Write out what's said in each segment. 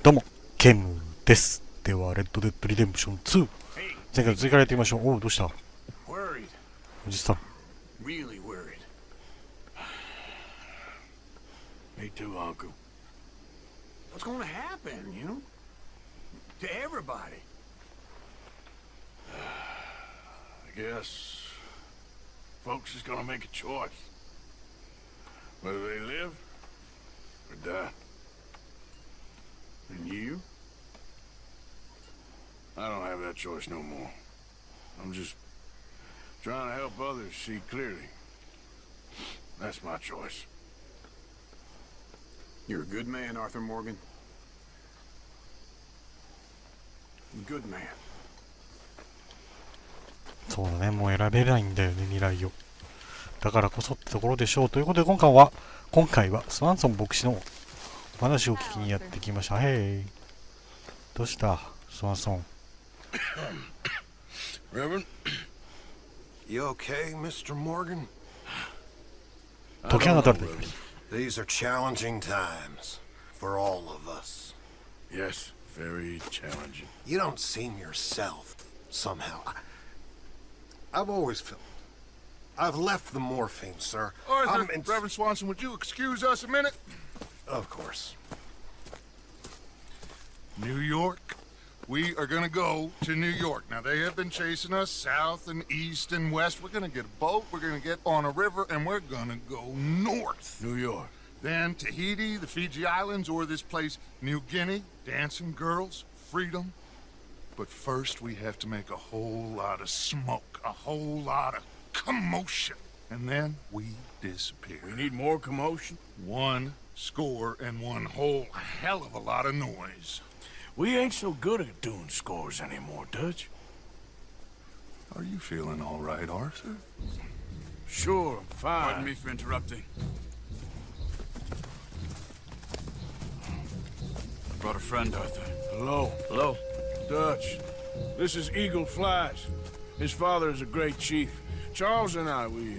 どうも、ケムです。では、レッドデッドリデンプション2。前回の追加でやってみましょう。おう、どうしたおじさん。Really worried. Me too, Uncle. What's going to happen, you know? To everybody. I guess folks is gonna make a choice. Whether they live or die. And you? I don't have that choice no more. I'm just trying to help others see clearly. That's my choice. You're a good man, Arthur Morgan. Good man. そうだね、もう選べないんだよね、未来を。だからこそってところでしょう。ということで、今回はスワンソン牧師のお話を聞きにやってきました。へい。どうしたスワンソン。Reverend? You okay, Mr. Morgan? 解き放たれたよ。 These are challenging times for all of us. Yes, very challenging. You don't seem yourself, somehow. I've always felt... I've left the morphine, sir. Arthur, Reverend Swanson, would you excuse us a minute? Of course. New York. We are gonna go to New York. Now, they have been chasing us south and east and west. We're gonna get a boat, we're gonna get on a river, and we're gonna go north. New York. Then Tahiti, the Fiji Islands, or this place, New Guinea, dancing girls, freedom. But first, we have to make a whole lot of smoke, a whole lot of commotion. And then we disappear. We need more commotion? 1 score and 1 whole hell of a lot of noise. We ain't so good at doing scores anymore, Dutch. Are you feeling all right, Arthur? Sure, I'm fine. Pardon me for interrupting. I brought a friend, Arthur. Hello. Hello. Dutch, this is Eagle Flash. His father is a great chief. Charles and I, we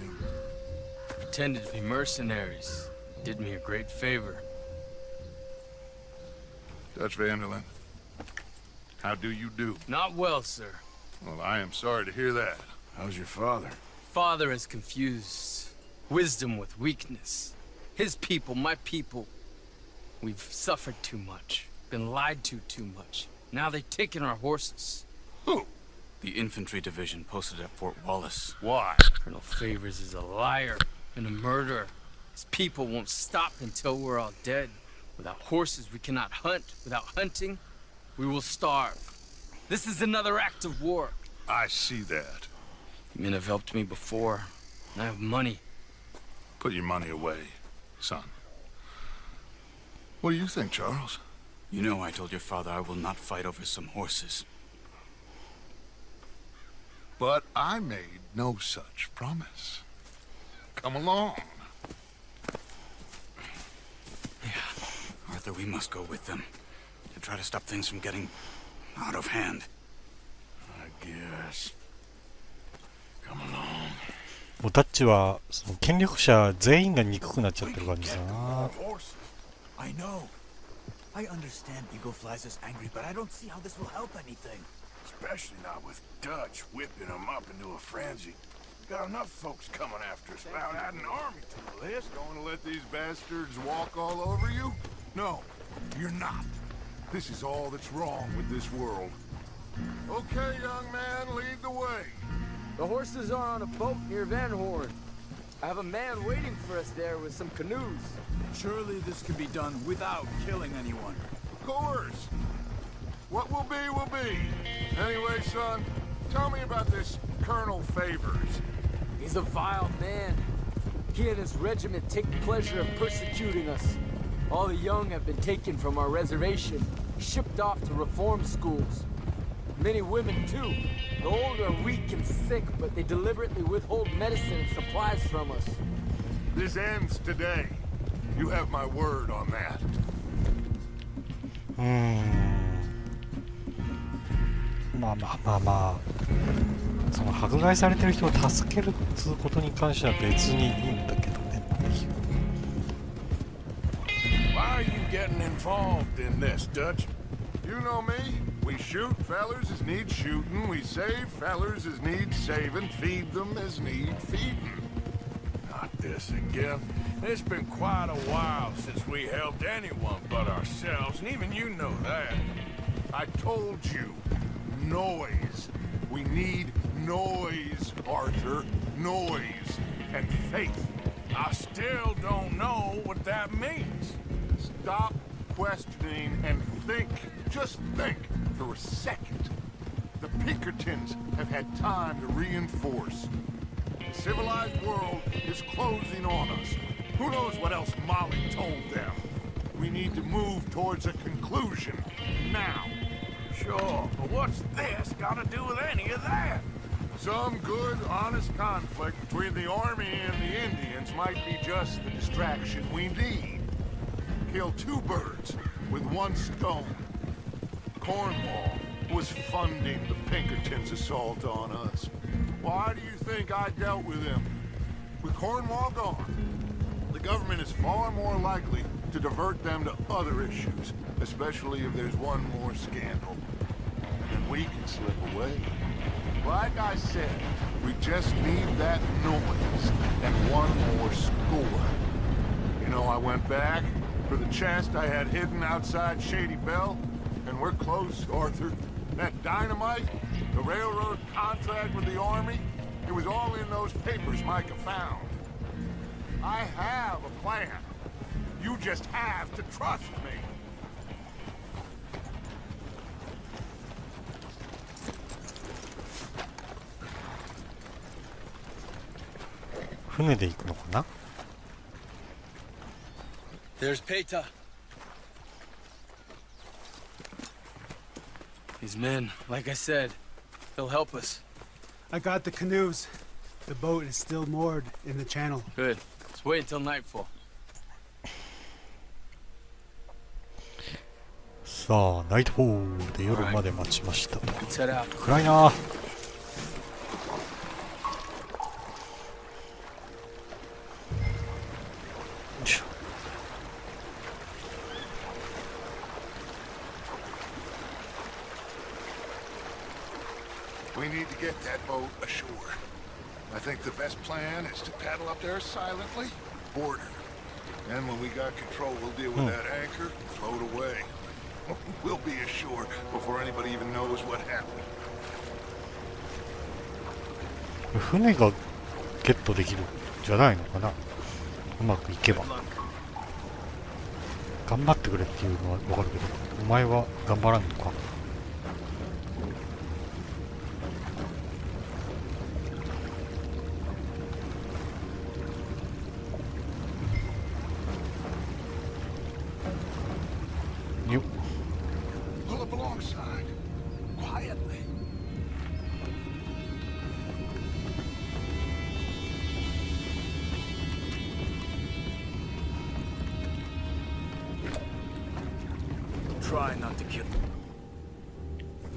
pretended to be mercenaries. Did me a great favor. Dutch Vanderlyn, how do you do? Not well, sir. Well, I am sorry to hear that. How's your father? Father has confused wisdom with weakness. His people, my people. We've suffered too much. Been lied to too much. Now they've taken our horses. Who? The infantry division posted at Fort Wallace. Why? Colonel Favors is a liar and a murderer. His people won't stop until we're all dead. Without horses, we cannot hunt. Without hunting, we will starve. This is another act of war. I see that. Men have helped me before. I have money. Put your money away, son. What do you think, Charles? You know I told your father I will not fight over some horses. But I made no such promise. Come along. Yeah. Arthur, we must go with them. To try to stop things from getting out of hand. I guess. Come along. もうダッチはその権力者全員が憎くなっちゃってる感じだな。 I know. I understand Eagle Flies is angry, but I don't see how this will help anything. Especially not with Dutch whipping them up into a frenzy. Got enough folks coming after us about adding an army to the list. Going to let these bastards walk all over you? No, you're not. This is all that's wrong with this world. Okay, young man, lead the way. The horses are on a boat near Van Horn. I have a man waiting for us there with some canoes. Surely this can be done without killing anyone. Of course. What will be, will be. Anyway, son, tell me about this Colonel Favors. He's a vile man. He and his regiment take pleasure of persecuting us. All the young have been taken from our reservation, shipped off to reform schools. Many women, too. The old are weak and sick, but they deliberately withhold medicine and supplies from us. This ends today. You have my word on that. まあその迫害されてる人を助けるっていうことに関しては別にいいんだけどね。Why are you getting involved in this, Dutch? You know me. We shoot fellers as need shooting. We save fellers as need saving. Feed them as need feeding. Not this again. It's been quite a while since we helped anyone but ourselves, and even you know that. I told you. Noise. We need noise, Arthur. Noise. And faith. I still don't know what that means. Stop questioning and think. Just think for a second. The Pinkertons have had time to reinforce. The civilized world is closing on us. Who knows what else Molly told them? We need to move towards a conclusion now. Sure, but what's this got to do with any of that? Some good, honest conflict between the army and the Indians might be just the distraction we need. Kill two birds with one stone. Cornwall was funding the Pinkertons' assault on us. Why do you think I dealt with him? With Cornwall gone, the government is far more likely to divert them to other issues, especially if there's one more scandal. And we can slip away. Like I said, we just need that noise and one more score. You know, I went back for the chest I had hidden outside Shady Bell, and we're close, Arthur. That dynamite, the railroad contract with the army, it was all in those papers Micah found. I have a plan. You just have to trust me. 船で行くのかな。 There's Peta. These men, like I said, they'll help us. I got the canoes. The boat is still moored in the channel. Good. Let's wait until nightfall. さあ、ナイトフォールで夜まで待ちました。 Let's head out. 暗いな。 We need to get that boat ashore. I think the best plan is to paddle up there silently, board her. Then when we got control, we'll deal with that anchor and float away. We'll be ashore before anybody even knows what happened. 船がゲットできるんじゃないのかな。うまくいけば。頑張ってくれっていうのはわかるけど、お前は頑張らんのか。 Pull up alongside, quietly. Try not to kill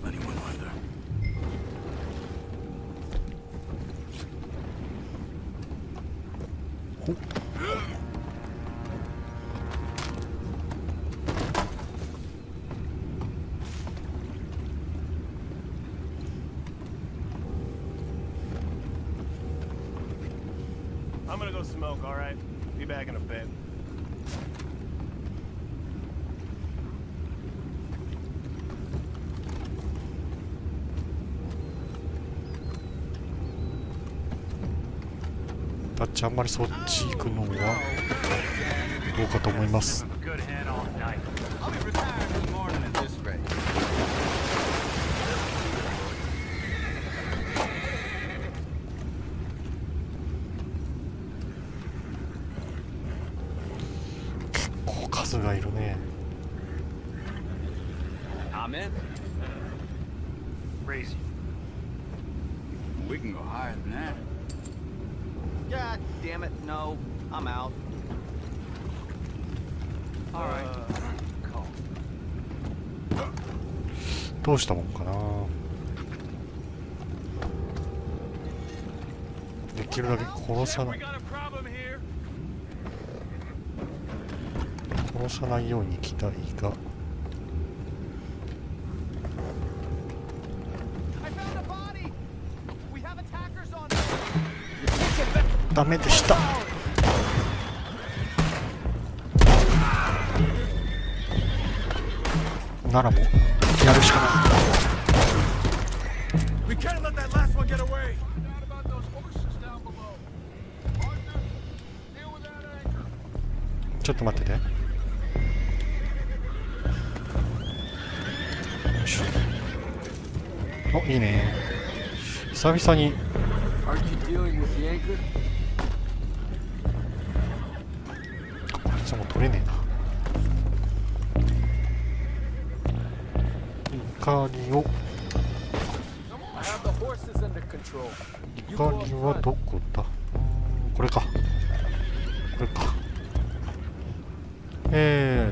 anyone either. I'm gonna go smoke, alright? Be back in a bit.タッチあんまりそっち行くのはどうかと思います。 結構数がいるね。 I'm in. Crazy. We can go higher than that. God damn it, no. I'm out. Alright. どうしたもんかな。できるだけ殺さない。殺さないように行きたいが。ダメでした。ならもうやるしかない。ちょっと待ってて。よいしょ。お、いいね。久々にこいつも取れねえな。怒りを、怒りはどこだ。これか、これか。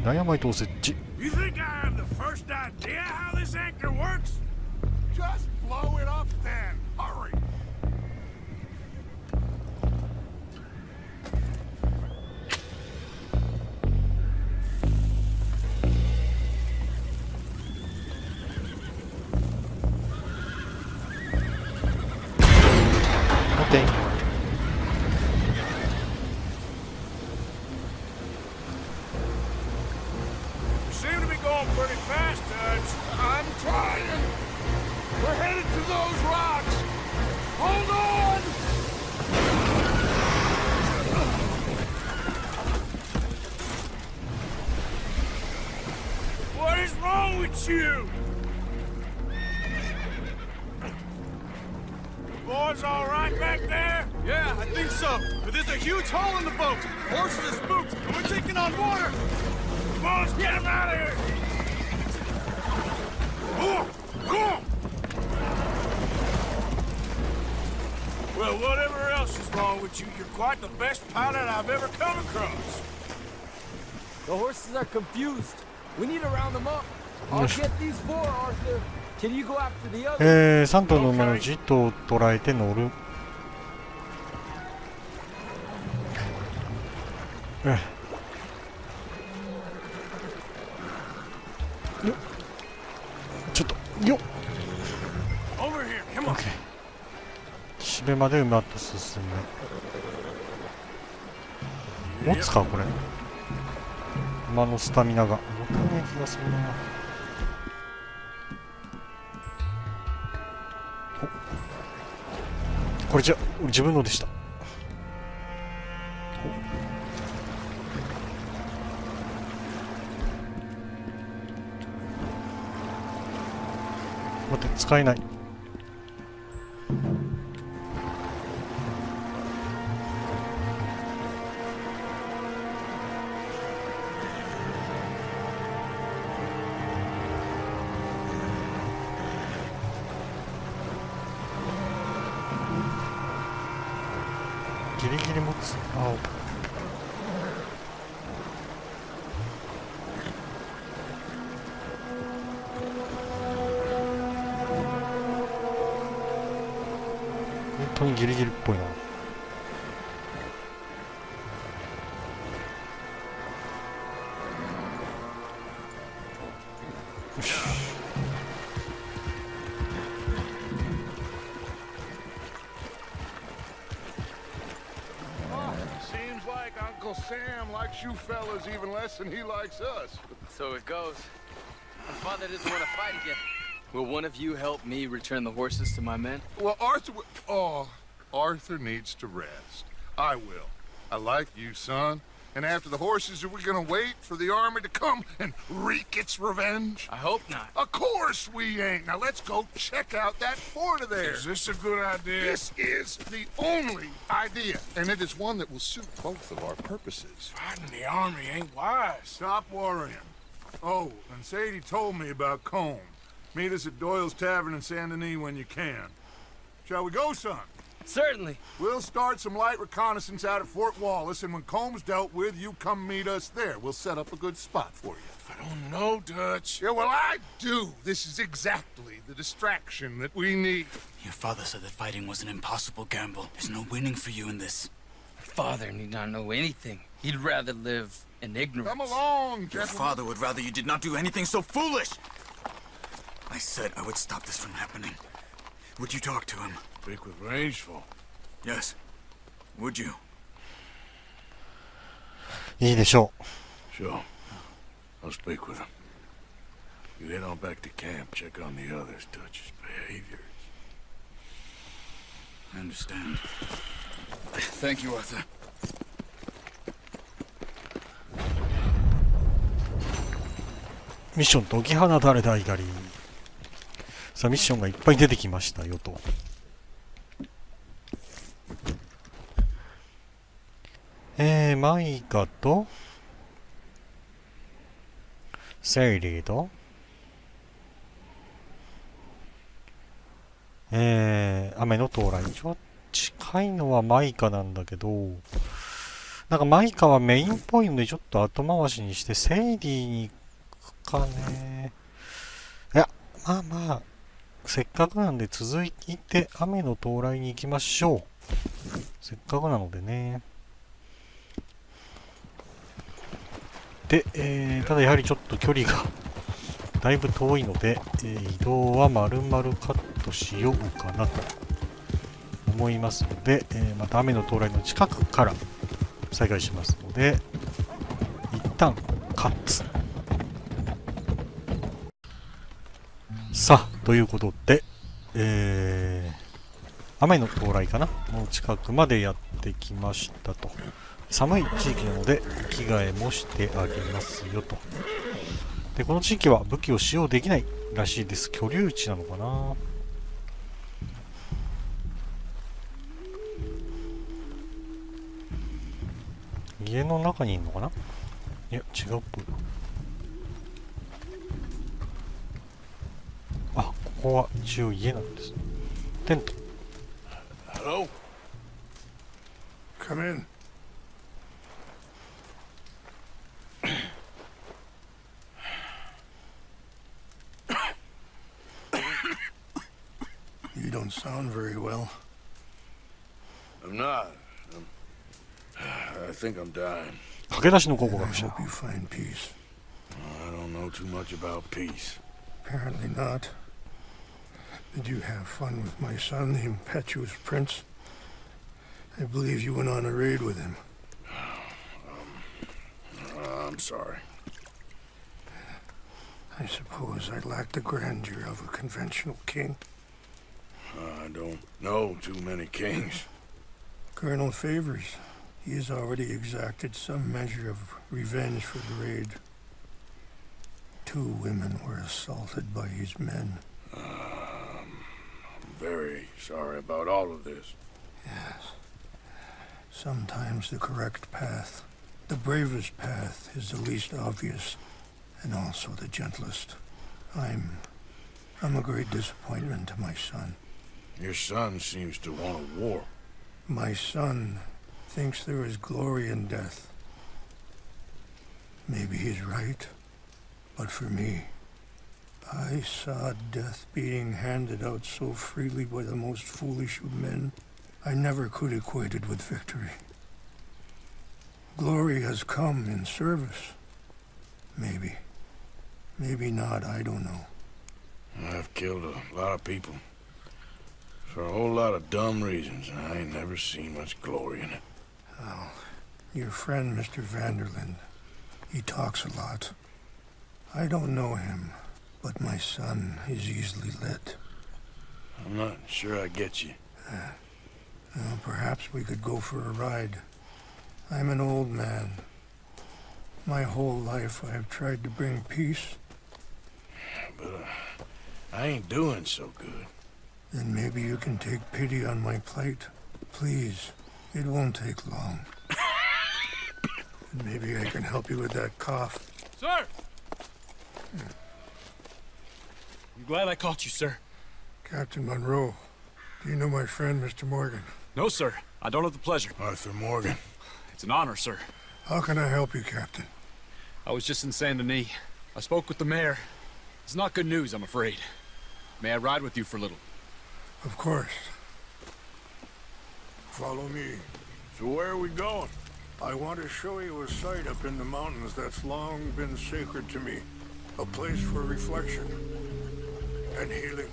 ダイヤマイトを設置。You think I have the first idea how this anchor works? Just blow it up then. Hurry. Okay. You seem to be going pretty fast, Dutch. I'm trying. We're headed to those rocks. Hold on. What is wrong with you? Boys all right back there? Yeah, I think so. But there's a huge hole in the boat. Horses are spooked, and we're taking on water. Come on, let's get him out of here! Well, whatever else is wrong with you, you're quite the best pilot I've ever come across. The horses are confused. We need to round them up. I'll get these four, Arthur. Can you go after the others? 3頭の馬のじっと捉えて乗る。よっ、ちょっとよっ。Over here, come on. OK。岸辺まで馬と進む。持つかこれ。馬のスタミナが持たない気がするな。これじゃ自分のでした。待って、使えない。ギリギリ持つ。青。本当にギリギリっぽいな。よし。Uncle Sam likes you fellas even less than he likes us. So it goes. My father doesn't want to fight again. Will one of you help me return the horses to my men? Well, Arthur needs to rest. I will. I like you, son. And after the horses, are we gonna wait for the army to come and wreak its revenge? I hope not. Of course we ain't. Now let's go check out that fort of theirs. Is this a good idea? This is the only idea, and it is one that will suit both of our purposes. Fighting the army ain't wise. Stop worrying. Oh, and Sadie told me about Combs. Meet us at Doyle's Tavern in Saint Denis when you can. Shall we go, son? Certainly. We'll start some light reconnaissance out at Fort Wallace, and when Combs dealt with, you come meet us there. We'll set up a good spot for you. I don't know, Dutch. Yeah, well, I do. This is exactly the distraction that we need. Your father said that fighting was an impossible gamble. There's no winning for you in this. Father need not know anything. He'd rather live in ignorance. Come along, Your gentlemen. father would rather you did not do anything so foolish. I said I would stop this from happening. Would you talk to him? Speak with Rangeful. Yes. Would you? いいでしょ Sure. I'll speak with him. You head on back to camp, check on the others, touch his behavior. I understand. Thank you, Arthur. う。ミッション解き放たれた怒り。さあミッションがいっぱい出てきましたよと。マイカとセイリーと雨の到来。一番近いのはマイカなんだけど、なんかマイカはメインっぽいのでちょっと後回しにしてセイリーに行くかね。いや、まあまあせっかくなんで続いて雨の到来に行きましょう。せっかくなのでね。で、ただやはりちょっと距離がだいぶ遠いので、移動は丸々カットしようかなと思いますので、また雨の到来の近くから再開しますので、一旦カッツ。さあ、ということで、雨の到来かなの近くまでやってきましたと。寒い地域なので着替えもしてあげますよと。で、この地域は武器を使用できないらしいです。居留地なのかな。家の中にいるのかな。いや、違うっぽい。あ、ここは一応家なんです。テント。Hello? Come in. You don't sound very well. I'm not. I think I'm dying. 駆け出しの高校 I 学者。 hope you find peace. I don't know too much about peace. Apparently not. Did you have fun with my son, the impetuous prince? I believe you went on a raid with him. I'm sorry. I suppose I lacked the grandeur of a conventional king. I don't know too many kings. Colonel Favors, he has already exacted some measure of revenge for the raid. 2 women were assaulted by his men. I'm very sorry about all of this. Yes. Sometimes the correct path, the bravest path, is the least obvious, and also the gentlest. I'm a great disappointment to my son. Your son seems to want a war. My son thinks there is glory in death. Maybe he's right, but for me, I saw death being handed out so freely by the most foolish of men. I never could equate it with victory. Glory has come in service. Maybe. Maybe not, I don't know. I've killed a lot of people. For a whole lot of dumb reasons, and I ain't never seen much glory in it. Well, your friend, Mr. Vanderlyn, he talks a lot. I don't know him, but my son is easily led. I'm not sure I get you. Well, perhaps we could go for a ride. I'm an old man. My whole life I have tried to bring peace. But I ain't doing so good. Then maybe you can take pity on my plight. Please, it won't take long. And maybe I can help you with that cough. Sir! I'm glad I caught you, sir. Captain Monroe, do you know my friend, Mr. Morgan? No, sir. I don't have the pleasure. Arthur Morgan. It's an honor, sir. How can I help you, Captain? I was just in Saint Denis. I spoke with the mayor. It's not good news, I'm afraid. May I ride with you for a little? Of course. Follow me. So where are we going? I want to show you a site up in the mountains that's long been sacred to me. A place for reflection and healing.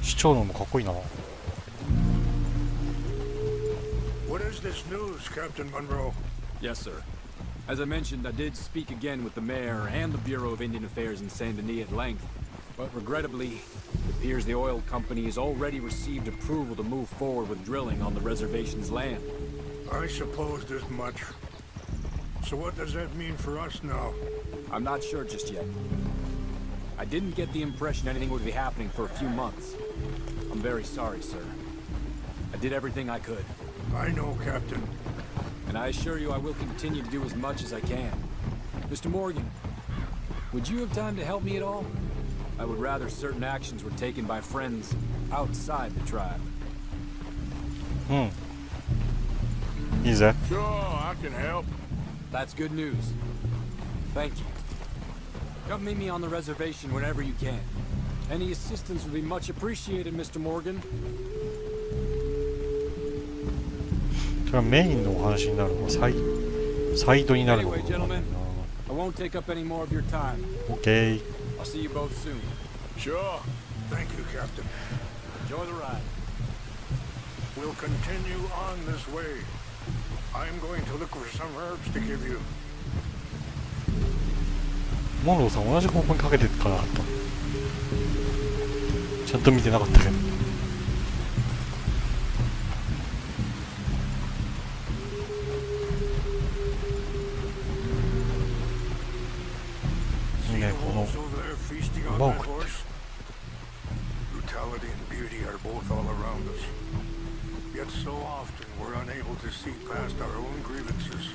市長のもかっこいいな。What is this news, Captain Monroe? Yes, sir. As I mentioned, I did speak again with the mayor and the Bureau of Indian Affairs in Saint Denis at length, but regrettably, it appears the oil company has already received approval to move forward with drilling on the reservation's land. I supposed as much. So what does that mean for us now? I'm not sure just yet. I didn't get the impression anything would be happening for a few months. I'm very sorry, sir. I did everything I could. I know, Captain. And I assure you I will continue to do as much as I can. Mr. Morgan, would you have time to help me at all? I would rather certain actions were taken by friends outside the tribe. Is that? Sure, I can help. That's good news. Thank you. Come meet me on the reservation whenever you can. Any assistance would be much appreciated, Mr. Morgan. それはメインのお話になるのかサイドになるのか Anyway, gentlemen, I won't take up any more of your time. OK I'll see you both soon. Sure. Thank you, Captain. Enjoy the ride. We'll continue on this way. I'm going to look for some herbs to give you. モンローさん同じ方向にかけてからなかったちゃんと見てなかったけどねこの馬を食って Brutality and beauty are both all around us. Yet so often we're unable to see past our own grievances.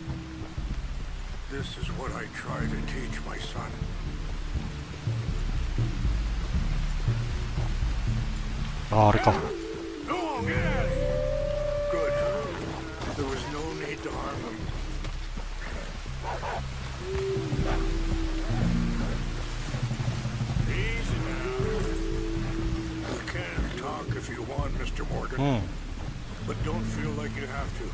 This is what I try to teach my son. Ah, あれか Go on, get at it. Good. There was no need to harm them. Easy now. You can talk if you want, Mr. Morgan. But don't feel like you have to.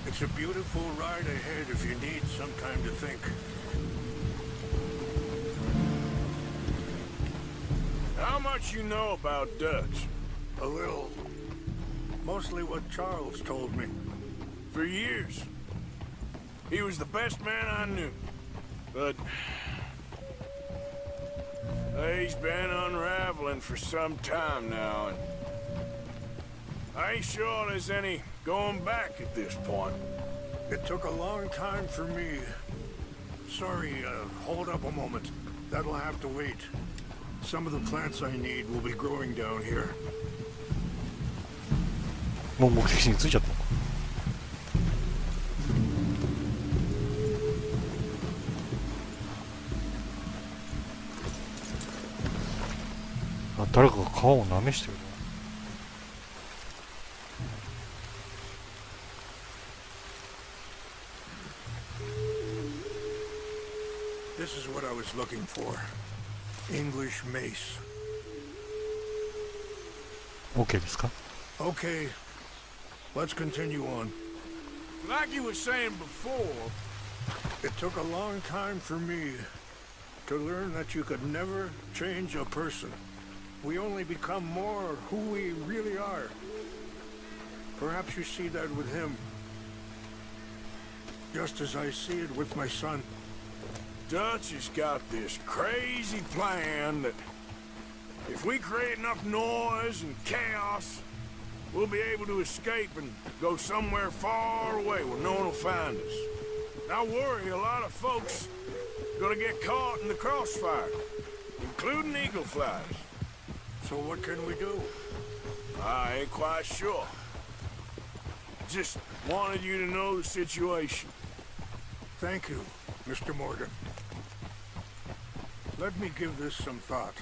It's a beautiful ride ahead if you need some time to think. How much you know about Dutch? A little. Mostly what Charles told me. For years. He was the best man I knew. But he's been unraveling for some time now, and I ain't sure there's any going back at this point. It took a long time for me. Sorry, hold up a moment. That'll have to wait. Some of the plants I need will be growing down here. もう目的地に着いちゃったのかあ誰かが皮を舐めしてる This is what I was looking for. English mace. OK ですか Okay, let's continue on. Like you were saying before, It took a long time for me to learn that you could never change a person. We only become more who we really are. Perhaps you see that with him. Just as I see it with my son. Dutch has got this crazy plan that if we create enough noise and chaos, we'll be able to escape and go somewhere far away where no one will find us. I worry a lot of folks are gonna get caught in the crossfire, including eagle flies. So what can we do? I ain't quite sure. Just wanted you to know the situation. Thank you, Mr. Morgan. Let me give this some thought.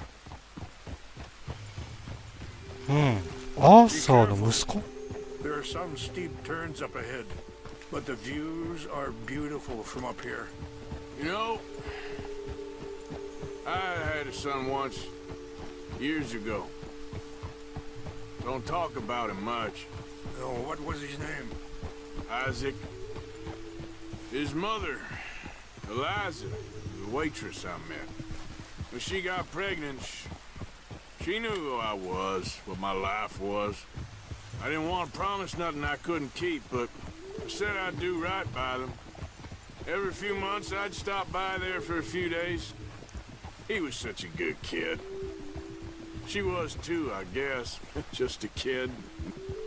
アーサーの息子 There are some steep turns up ahead, but the views are beautiful from up here. You know, I had a son once, years ago. Don't talk about him much. Oh, what was his name? Isaac. His mother, Eliza, the waitress I met. When she got pregnant, she knew who I was, what my life was. I didn't want to promise nothing I couldn't keep, but I said I'd do right by them. Every few months, I'd stop by there for a few days. He was such a good kid. She was too, I guess. Just a kid.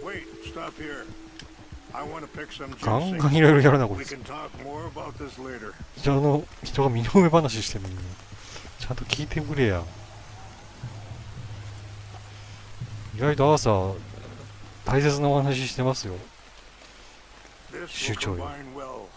Wait, stop here. I want to pick some ガンガンいろいろやるなこい We つ。 can talk more about this later. 人が身の上話してるのにちゃんと聞いてくれや。意外とアーサー大切なお話してますよ。 This will 首長よ。 combine well.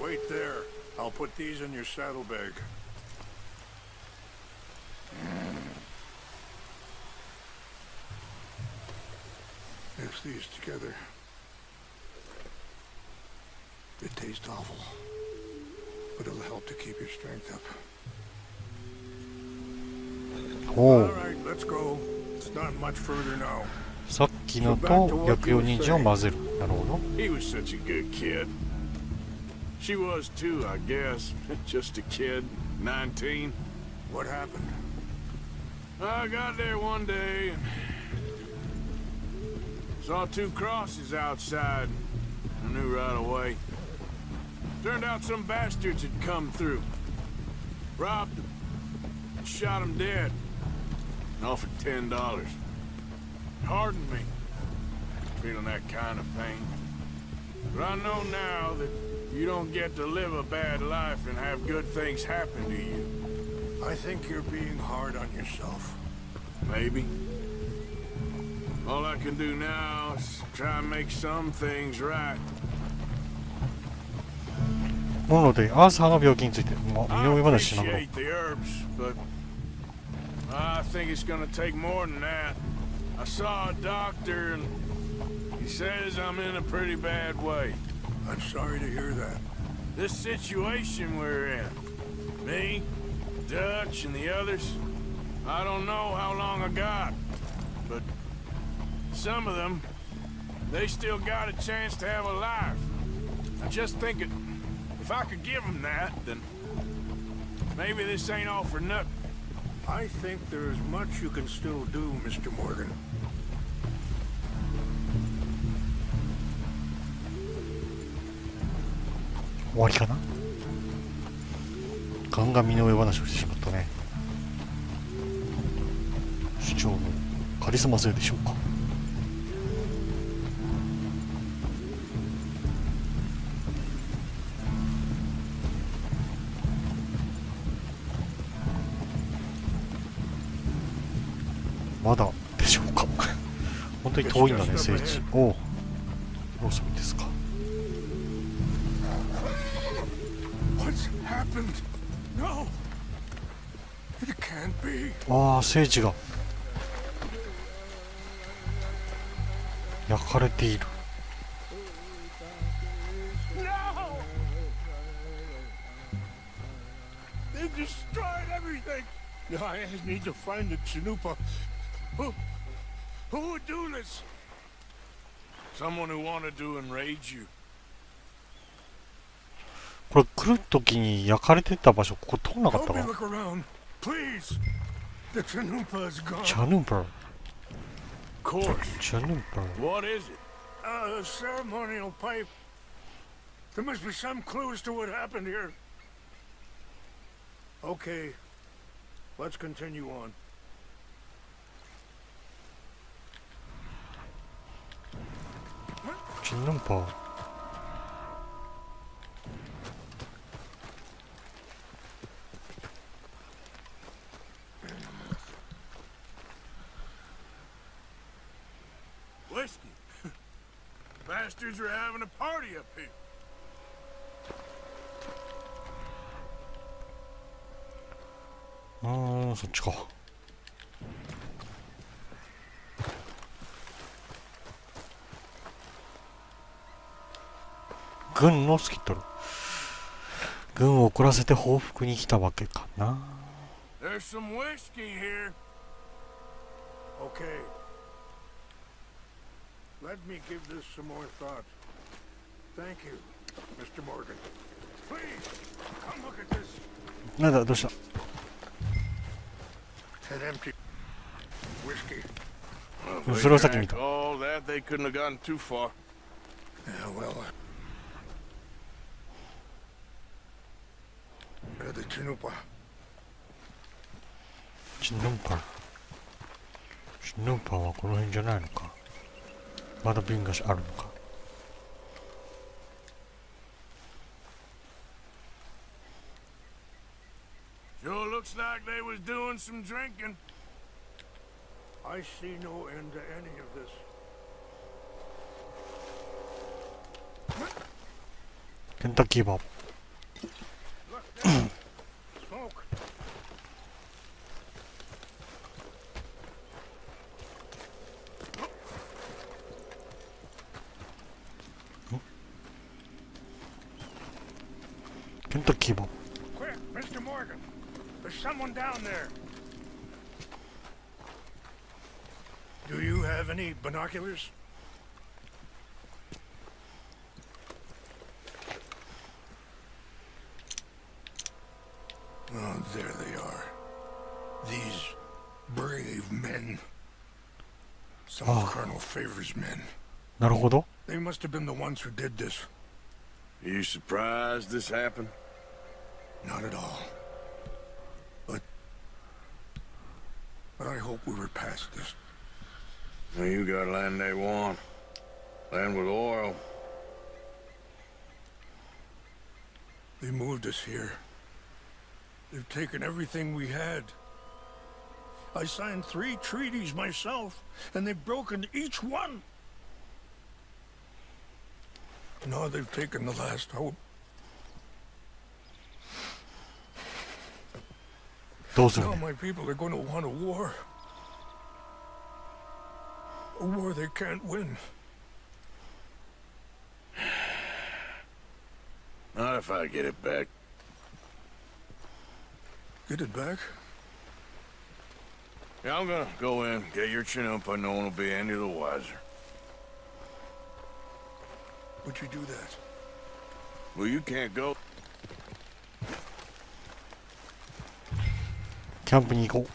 Wait there. I'll put these in your saddlebag. Mix these together. They taste awful, but it'll help to keep your strength up. お All う right, let's go. It's not much further now. さっきのと薬用人参を混ぜる。なるほど。 He was such a good kid. She was too, I guess. Just a kid, 19. What happened? I got there one day and saw two crosses outside. I knew right away. Turned out some bastards had come through. Robbed them. Shot them dead. And offered $10. Hardened me. Feeling that kind of pain. But I know now that you don't get to live a bad life and have good things happen to you. I think you're being hard on yourself. Maybe. All I can do now is try and make some things right. なのでアーサーの病気について、身の I 上話しながら。 appreciate the herbs, but I think it's gonna take more than that. I saw a doctor and he says I'm in a pretty bad way. I'm sorry to hear that. This situation we're in, me, Dutch, and the others, I don't know how long I got, but some of them, they still got a chance to have a life. I just think if I could give them that, then maybe this ain't all for nothing. I think there's much you can still do, Mr. Morgan. 終わりかな。ガンガン身の上話をしてしまったね。主張のカリスマ性でしょうか。まだでしょうか。本当に遠いんだね、聖地。おお、どうするんですか。What's happened? No! It can't be. ああ、聖地が焼かれている。No! They destroyed everything. I need to find the Chanupa. Who would do this? Someone who wanted to enrage you. これ来るときに焼かれてた場所、ここ通んなかった Help me かな。 look around, please. The Chanupa is gone. チャヌンパー。 Of course. チャヌンパー。 What is it? A ceremonial pipe. There must be some clues to what happened here. Okay, let's continue on. チャヌンパー。Whiskey. Bastards are having a party up here. そっちか。軍のスキットル。軍を遅らせて報復に来たわけかな。There's some whiskey here. Okay. Let me give this some more thought. Thank you, Mr. Morgan. Please, come look at this. なんだ、どうした？ An empty whiskey. Well, if they drank all that, they couldn't have gotten too far. Yeah, well. The Chinupa. チヌンパはこの辺じゃないのか。まだ瓶があるのか。Sure looks like they was doing some drinking. I see no end to any of this. ケンタッキーバー。Smoke. ケンタッキーバー。 Quick, Mr. Morgan. There's someone down there. Do you have any binoculars? Oh, there they are. These brave men. Some of Colonel Favor's men. なるほど。 They must have been the ones who did this. Are you surprised this happened? Not at all. But I hope we were past this. Well, you got land they want. Land with oil. They moved us here. They've taken everything we had. I signed 3 treaties myself, and they've broken each one. Now they've taken the last hope. どうする Now my people are going to want a war. A war they can't win. Not if I get it back. Get it back? Yeah, I'm gonna go in, get your chin up, and no one will be any the wiser. Would you do that? Well, you can't go. キャンプに行こう。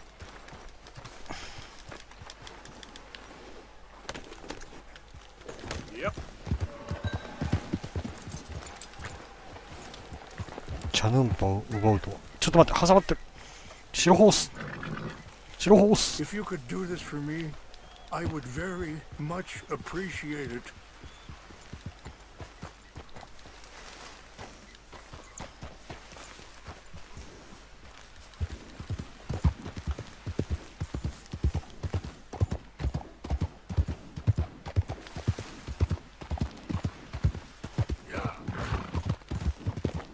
チャヌンパを奪うと。ちょっと待って、挟まってる。白ホース。白ホース。 If you could do this for me, I would very much appreciate it.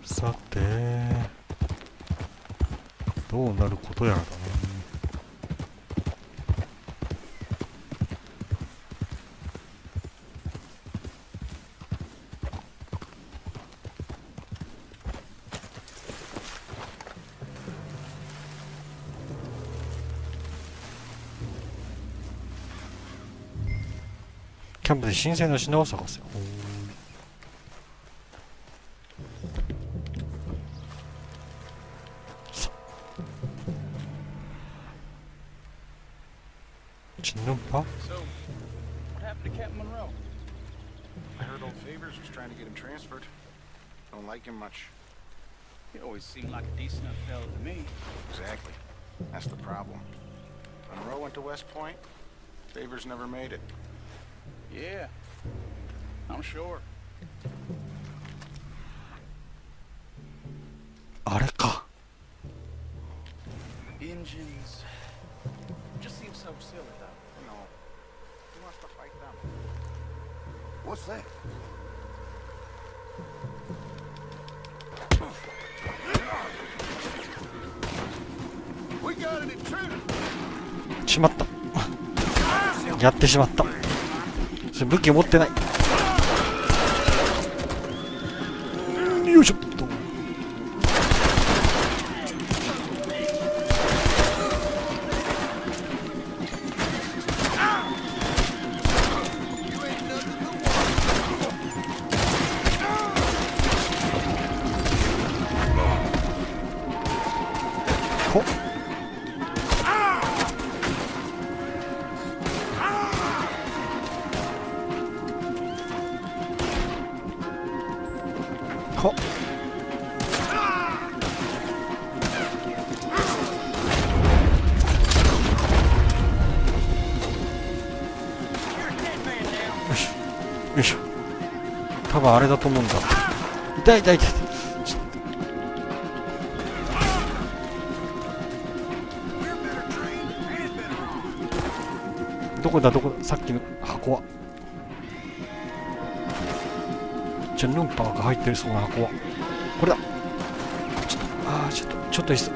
さて、どうなることやらだね。キャンプで新鮮な品を探せ。So, what happened to Captain Monroe? I heard old Favors was trying to get him transferred. Don't like him much. He always seemed like a decent enough fellow to me. Exactly. That's the problem. Monroe went to West Point. Favors never made it. Yeah, I'm sure. あれか。 Engines just seem so silly, though. You know, who wants to fight them? What's that? We got an intruder. しまった。やってしまった。それ武器持ってない。よいしょっと。ここよいしょ。多分あれだと思うんだ。痛い痛い痛い。どこだどこだ、さっきの箱は。じゃあヌンパーが入ってるそうな箱はこれだ。ちょっといいっす。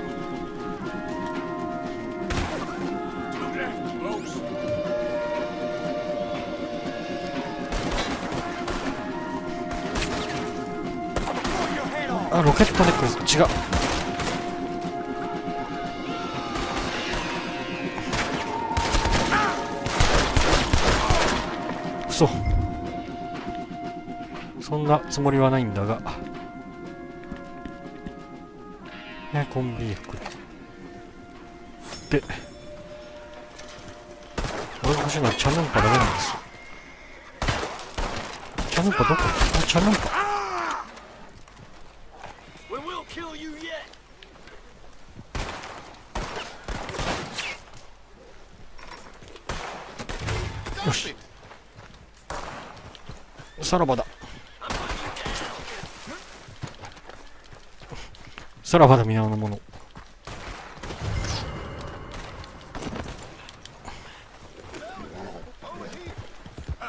あ、ロケットネックレス違う。嘘。そんなつもりはないんだがね。コンビニ服で俺が欲しいのはチャヌンパだけなんですよ。チャヌンパどこ？あ、チャヌンパよし、さらばだ。さらばだ皆のもの。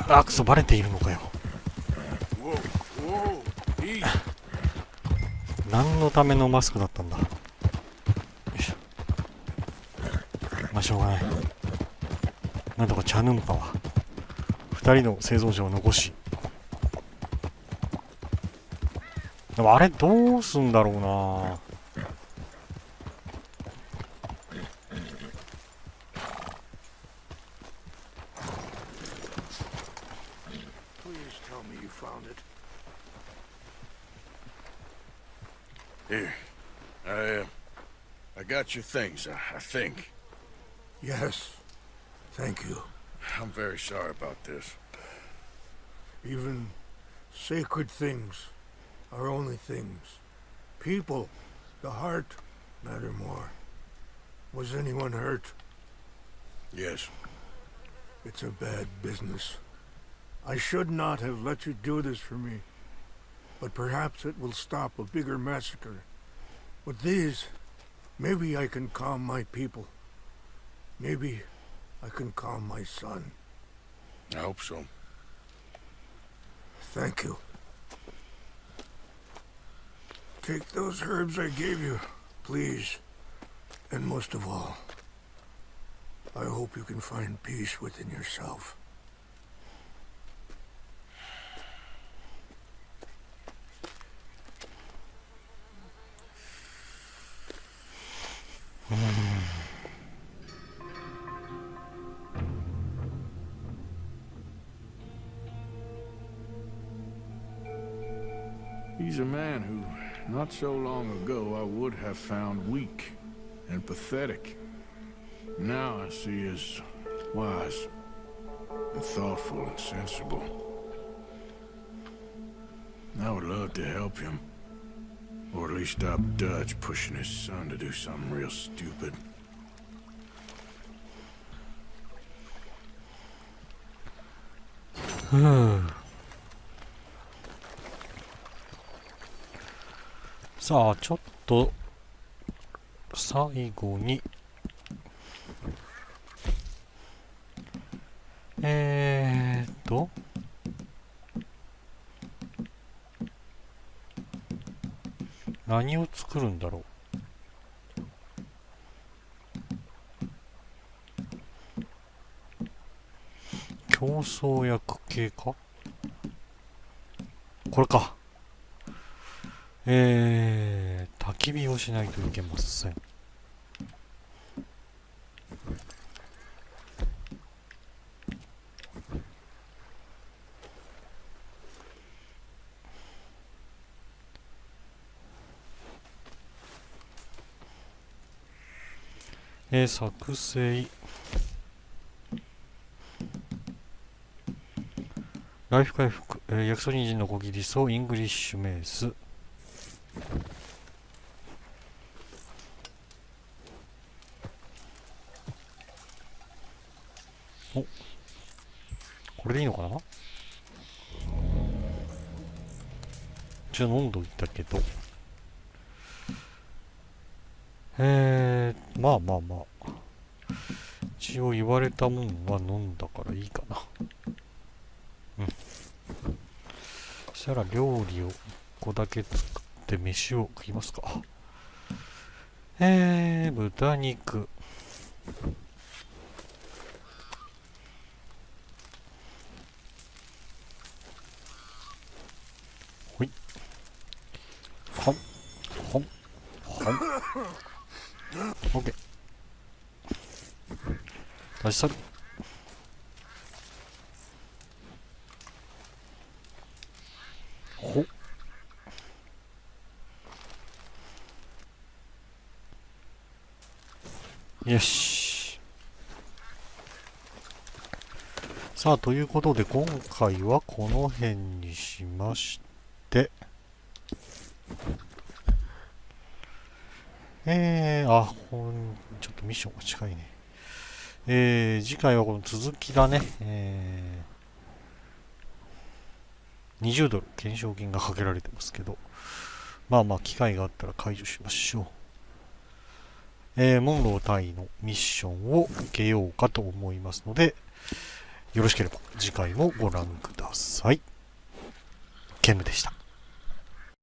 あ、くそ、バレているのかよ。何のためのマスクだったんだ。よいしょ。まあしょうがない。なんとかチャヌンパは2人の生存者を残し、でもあれどうすんだろうな。Here, I got your things, I think. Yes, thank you. I'm very sorry about this. Even sacred things are only things. People, the heart, matter more. Was anyone hurt? Yes. It's a bad business. I should not have let you do this for me. But perhaps it will stop a bigger massacre. With these, maybe I can calm my people. Maybe I can calm my son. I hope so. Thank you. Take those herbs I gave you, please. And most of all, I hope you can find peace within yourself. He's a man who, not so long ago, I would have found weak and pathetic. Now I see as wise and thoughtful and sensible. I would love to help him, or at least stop Dutch pushing his son to do something real stupid.さあちょっと最後に何を作るんだろう。競争薬系か、これか。焚き火をしないといけません。作成。ライフ回復、薬草人参の小切り草、イングリッシュメイス。お、これでいいのかな。一応飲んどいたけど、まあまあまあ、一応言われたもんは飲んだからいいかな。うん。そしたら料理を1個だけ作って飯を食いますか。豚肉。ほい。ほん。ほん。ほん。オッケー。出し去る。ほ。よし。さあ、ということで今回はこの辺にしまして、ちょっとミッションが近いね。次回はこの続きだね。20ドル懸賞金がかけられてますけど、まあまあ機会があったら解除しましょう。モンロー隊のミッションを受けようかと思いますので、よろしければ次回もご覧ください。ケムでした。